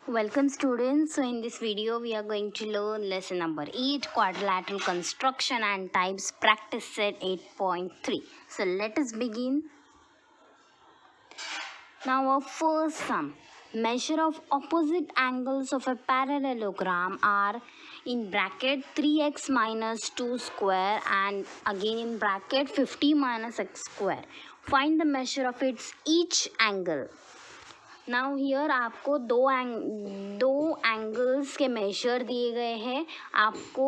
Welcome students. So in this video we are going to learn lesson number 8, quadrilateral construction and types, practice set 8.3. So let us begin. Now our first sum. Measure of opposite angles of a parallelogram are in bracket 3x minus 2 square and again in bracket 50 minus x square. Find the measure of its each angle. Now here आपको दो angles के major दिए गए हैं. आपको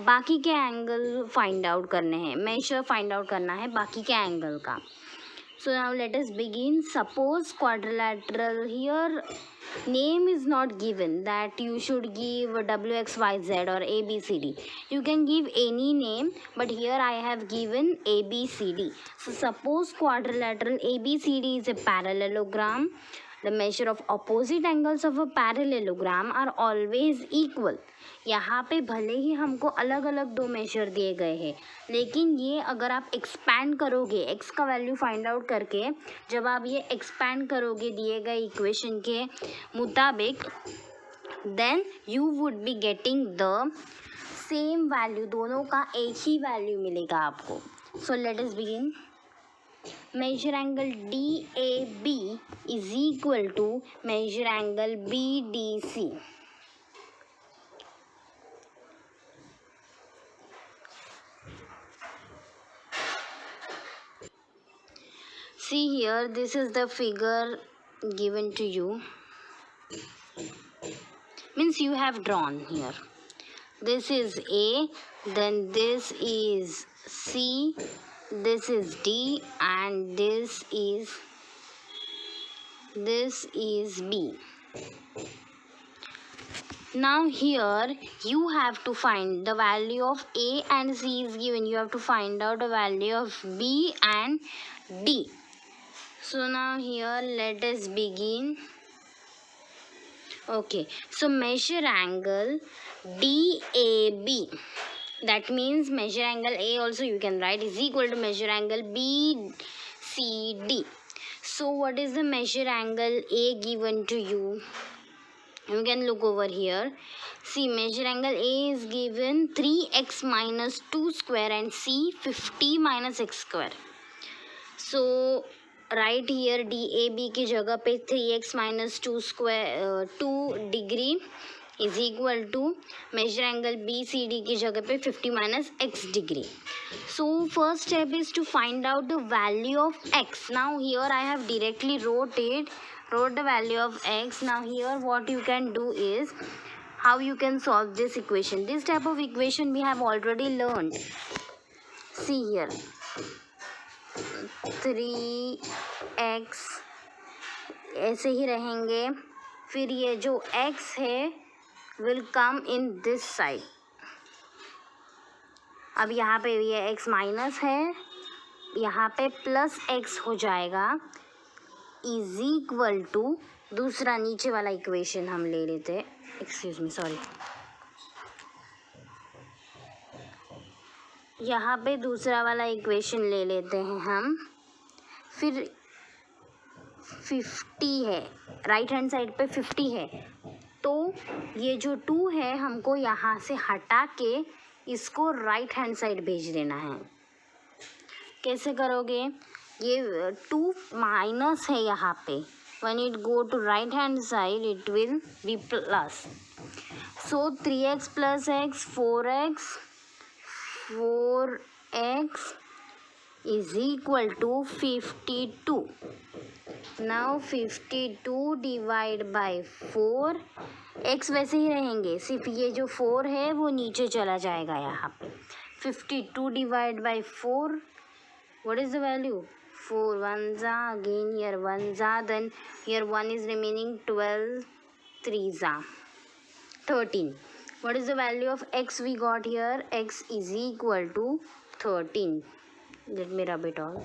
बाकी के angle find out करने हैं, मेजर फाइंड आउट करना है बाकी के एंगल का. So now let us begin. Suppose quadrilateral, here name is not given that you should give wxyz or abcd. You can give any name, but here I have given abcd. So suppose quadrilateral abcd is a parallelogram. The measure of opposite angles of a parallelogram are always equal. यहाँ पे भले ही हमको अलग अलग दो major दिए गए हैं, लेकिन ये अगर आप एक्सपैंड करोगे x का वैल्यू फाइंड आउट करके, जब आप ये एक्सपैंड करोगे दिए गए इक्वेशन के मुताबिक, then you would be getting the same value. दोनों का एक ही वैल्यू मिलेगा आपको. So let us begin. Measure angle DAB is equal to measure angle BDC. See here, this is the figure given to you. Means you have drawn here. This is A, then this is C, this is D, and this is B. Now here you have to find the value of A and C is given. You have to find out the value of B and D. So now here let us begin. Okay, so measure angle DAB. That means measure angle A also you can write is equal to measure angle BCD. So what is the measure angle A given to you? You can look over here. See, measure angle A is given 3x minus 2 square and C 50 minus x square. So right here DAB की जगह पे 3x minus 2 square 2 degree is equal to measure angle BCD की जगह पे 50 minus x degree. So first step is to find out the value of x. Now here I have directly wrote the value of x. Now here what you can do is how you can solve this equation. This type of equation we have already learned. See here, 3x ऐसे ही रहेंगे. फिर ये जो x है will come in this side. अब यहाँ पे ये x माइनस है, यहाँ पे प्लस x हो जाएगा इज इक्वल टू दूसरा नीचे वाला इक्वेशन हम ले लेते हैं. Excuse me, sorry. यहाँ पे दूसरा वाला इक्वेशन ले लेते हैं हम. फिर 50 है, राइट हैंड साइड पे 50 है, तो ये जो 2 है हमको यहाँ से हटा के इसको राइट हैंड साइड भेज देना है. कैसे करोगे? ये 2 माइनस है यहाँ पे. When it go to right hand side, it will be plus. So 3x plus x, 4x is equal to 52. Now 52 divide by 4. x वैसे ही रहेंगे, सिर्फ ये जो 4 है वो नीचे चला जाएगा यहाँ पे. 52 divide by 4. What is the value? 4 ones are, again here 1s are, then here 1 is remaining, 12 3s are, 13. What is the value of x we got here? X is equal to 13. Let me rub it all.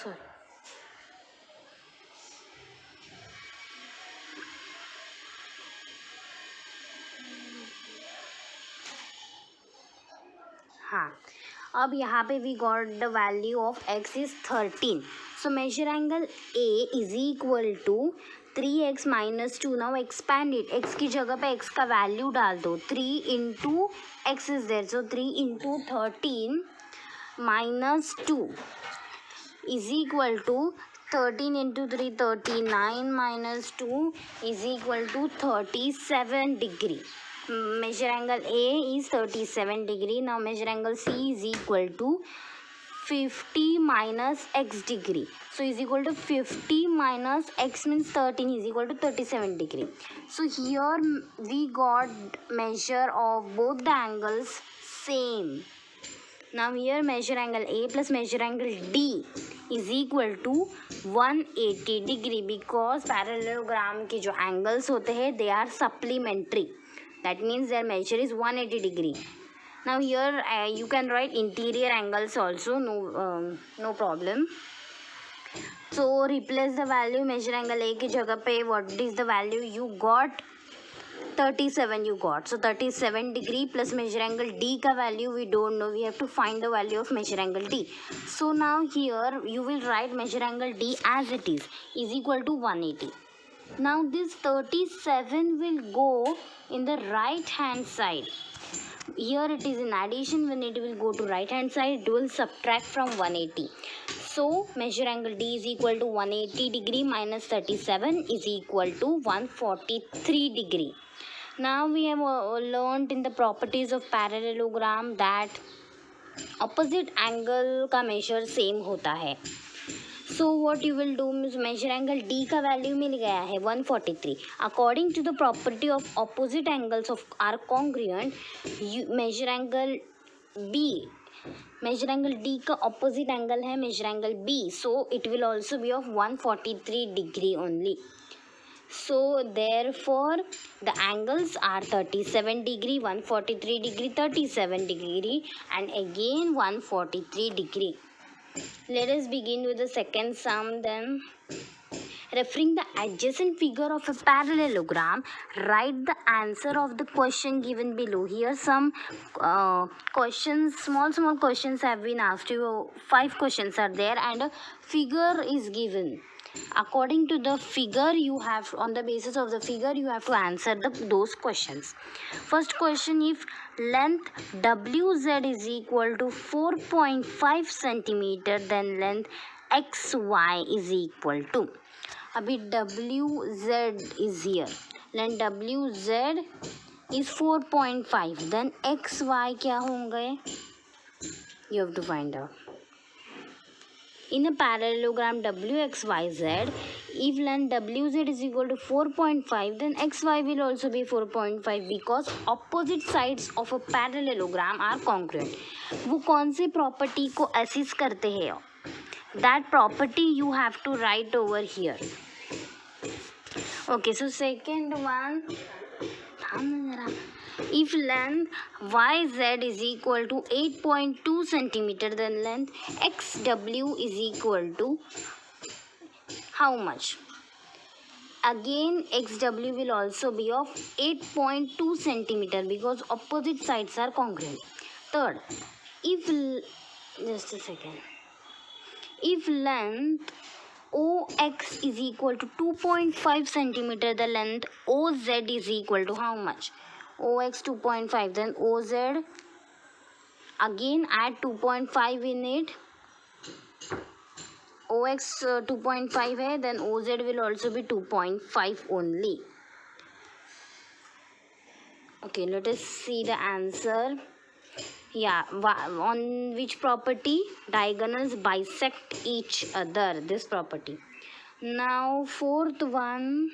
Sorry. हाँ, अब यहाँ पे we got the value of x is 13. सो measure angle A is equal to 3x minus 2. Now expand it. x की जगह पे x का value डाल दो. 3 into X is there, so 3 into 13 minus 2 is equal to 13 into 3 39 minus 2 is equal to 37 degree. Measure angle A is 37 degree. Now measure angle C is equal to 50 minus x degree. So is equal to 50 minus x means 13 is equal to 37 degree. So here we got measure of both the angles same. Now here measure angle A plus measure angle D is equal to 180 degree because parallelogram के जो angles होते हैं they are supplementary. That means their measure is 180 degree. Now here you can write interior angles also, no problem. So replace the value measure angle A की जगह पे what is the value you got? 37 you got. So 37 degree plus measure angle D का value we don't know. We have to find the value of measure angle D. So now here you will write measure angle D as it is equal to 180. Now this 37 will go in the right hand side. Here it is in addition. When it will go to right hand side, it will subtract from 180. So measure angle D is equal to 180 degree minus 37 is equal to 143 degree. Now we have learned in the properties of parallelogram that opposite angle का measure same होता है. So what you will do is measure angle D का value मिल गया है 143. According to the property of opposite angles of are congruent, measure angle B, measure angle D का opposite angle है measure angle B, so it will also be of 143 degree only. So therefore the angles are 37 degree, 143 degree, 37 degree and again 143 degree. Let us begin with the second sum then. Referring the adjacent figure of a parallelogram, write the answer of the question given below. Here some questions, small questions have been asked you. 5 questions are there and a figure is given. According to the figure you have, on the basis of the figure you have to answer those questions. First question, if length WZ is equal to 4.5 centimeter, then length XY is equal to. अभी WZ is here, then WZ is 4.5, then XY क्या होंगे? You have to find out. In a parallelogram WXYZ, if length WZ is equal to 4.5, then XY will also be 4.5 because opposite sides of a parallelogram are congruent. वो कौन सी property को assess करते हैं? That property you have to write over here. Okay, so second one, if length YZ is equal to 8.2 centimeter, then length XW is equal to how much? Again XW will also be of 8.2 centimeter because opposite sides are congruent. Third, if just a second, if length OX is equal to 2.5 centimeter, the length OZ is equal to how much? OX 2.5, then OZ again add 2.5 in it. OX 2.5 है, then OZ will also be 2.5 only. Okay, let us see the answer. Yeah, on which property? Diagonals bisect each other, this property. Now fourth one,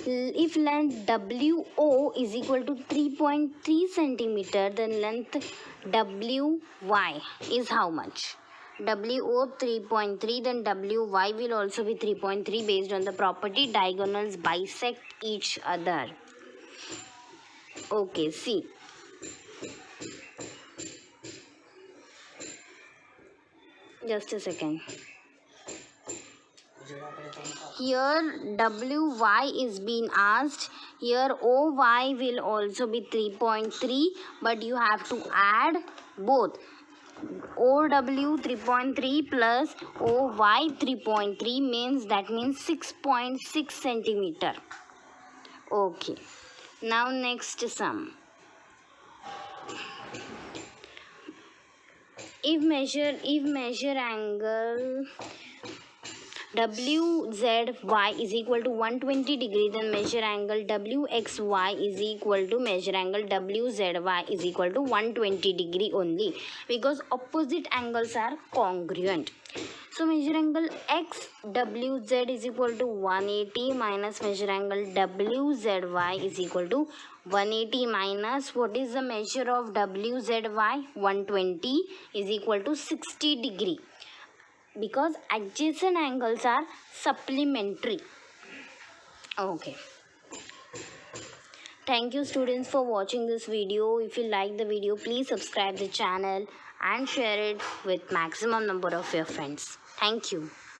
if length WO is equal to 3.3 centimeter, then length WY is how much? WO 3.3, then WY will also be 3.3 based on the property diagonals bisect each other. Okay, see. Just a second. Here WY is being asked. Here OY will also be 3.3, but you have to add both OW 3.3 plus OY 3.3 means 6.6 centimeter. Okay, now next sum. If measure angle WZY is equal to 120 degree, then measure angle WXY is equal to measure angle WZY is equal to 120 degree only, because opposite angles are congruent. So measure angle XWZ is equal to 180 minus measure angle WZY is equal to 180 minus what is the measure of WZY? 120 is equal to 60 degree, because adjacent angles are supplementary. Okay, thank you students for watching this video. If you like the video, please subscribe the channel and share it with maximum number of your friends. Thank you.